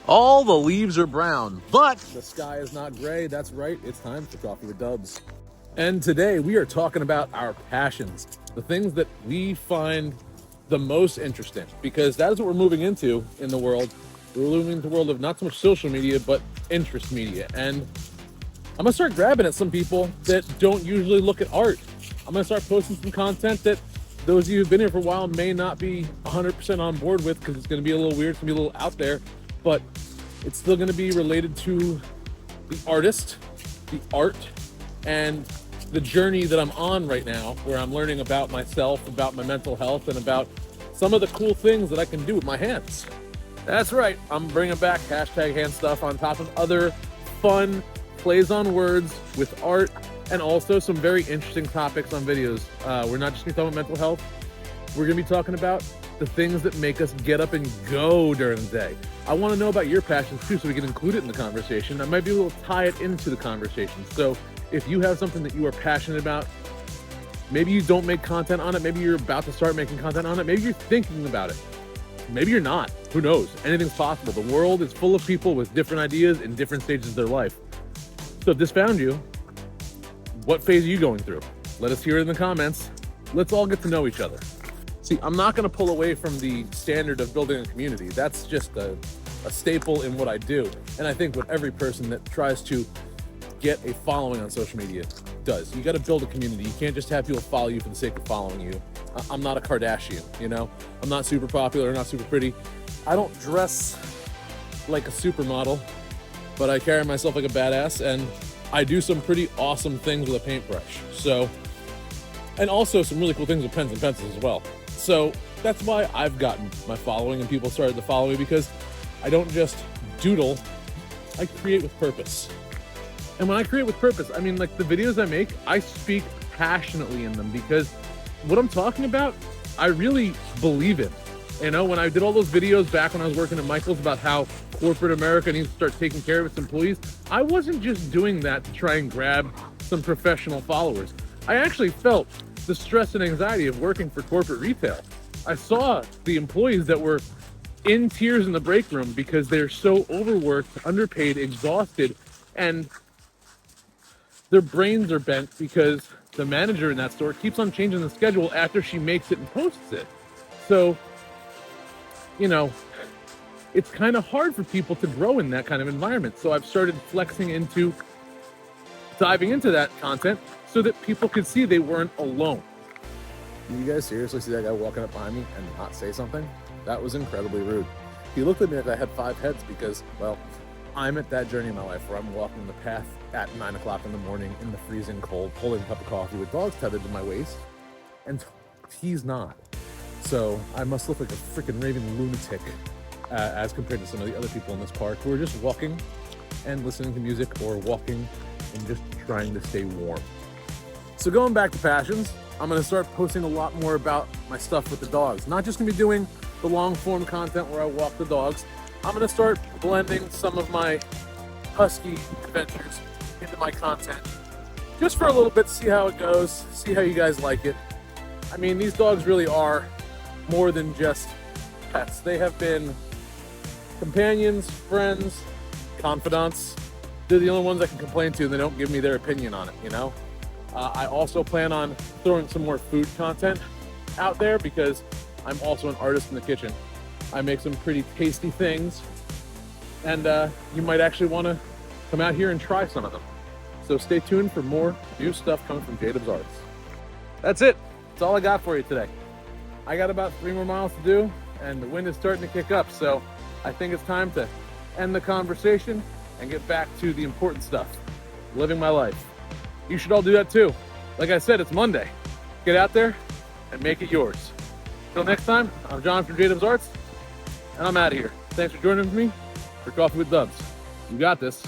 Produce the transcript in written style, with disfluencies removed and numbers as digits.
All the leaves are brown, but the sky is not gray. That's right, it's time for Coffee with Dubs. And today we are talking about our passions, the things that we find the most interesting, because that is what we're moving into in the world. We're moving into the world of not so much social media, but interest media. And I'm gonna start grabbing at some people that don't usually look at art. I'm gonna start posting some content that those of you who've been here for a while may not be 100% on board with, because it's gonna be a little weird, it's gonna be a little out there, but it's still gonna be related to the artist, the art, and the journey that I'm on right now, where I'm learning about myself, about my mental health, and about some of the cool things that I can do with my hands. That's right, I'm bringing back hashtag hand stuff on top of other fun plays on words with art, and also some very interesting topics on videos. We're not just gonna talk about mental health, we're gonna be talking about the things that make us get up and go during the day. I wanna know about your passions too, so we can include it in the conversation. I might be able to tie it into the conversation. So if you have something that you are passionate about, maybe you don't make content on it, maybe you're about to start making content on it, maybe you're thinking about it, maybe you're not, who knows? Anything's possible. The world is full of people with different ideas in different stages of their life. So if this found you, what phase are you going through? Let us hear it in the comments. Let's all get to know each other. See, I'm not gonna pull away from the standard of building a community. That's just a staple in what I do. And I think what every person that tries to get a following on social media does. You gotta build a community. You can't just have people follow you for the sake of following you. I'm not a Kardashian, you know? I'm not super popular, not super pretty. I don't dress like a supermodel, but I carry myself like a badass, and I do some pretty awesome things with a paintbrush. So, and also some really cool things with pens and pencils as well. So that's why I've gotten my following and people started to follow me, because I don't just doodle, I create with purpose. And when I create with purpose, I mean, like the videos I make, I speak passionately in them, because what I'm talking about, I really believe in. You know, when I did all those videos back when I was working at Michael's about how corporate America needs to start taking care of its employees, I wasn't just doing that to try and grab some professional followers. I actually felt the stress and anxiety of working for corporate retail. I saw the employees that were in tears in the break room because they're so overworked, underpaid, exhausted, and their brains are bent because the manager in that store keeps on changing the schedule after she makes it and posts it. So, you know, it's kind of hard for people to grow in that kind of environment. So I've started flexing into diving into that content so that people could see they weren't alone. Did you guys seriously see that guy walking up behind me and not say something? That was incredibly rude. He looked at me like I had 5 heads because, well, I'm at that journey in my life where I'm walking the path at 9 o'clock in the morning in the freezing cold, holding a cup of coffee with dogs tethered to my waist, and he's not. So I must look like a freaking raving lunatic as compared to some of the other people in this park who are just walking and listening to music, or walking and just trying to stay warm. So going back to passions, I'm gonna start posting a lot more about my stuff with the dogs. Not just gonna be doing the long form content where I walk the dogs. I'm gonna start blending some of my husky adventures into my content, just for a little bit, see how it goes, see how you guys like it. I mean, these dogs really are more than just pets. They have been companions, friends, confidants. They're the only ones I can complain to, and they don't give me their opinion on it, you know? I also plan on throwing some more food content out there, because I'm also an artist in the kitchen. I make some pretty tasty things, and you might actually want to come out here and try some of them. So stay tuned for more new stuff coming from J-Dubs Arts. That's it. That's all I got for you today. I got about 3 more miles to do, and the wind is starting to kick up, so I think it's time to end the conversation and get back to the important stuff, living my life. You should all do that too. Like I said, it's Monday. Get out there and make it yours. Until next time, I'm John from J-Dubs Arts, and I'm out of here. Thanks for joining me for Coffee with Dubs. You got this.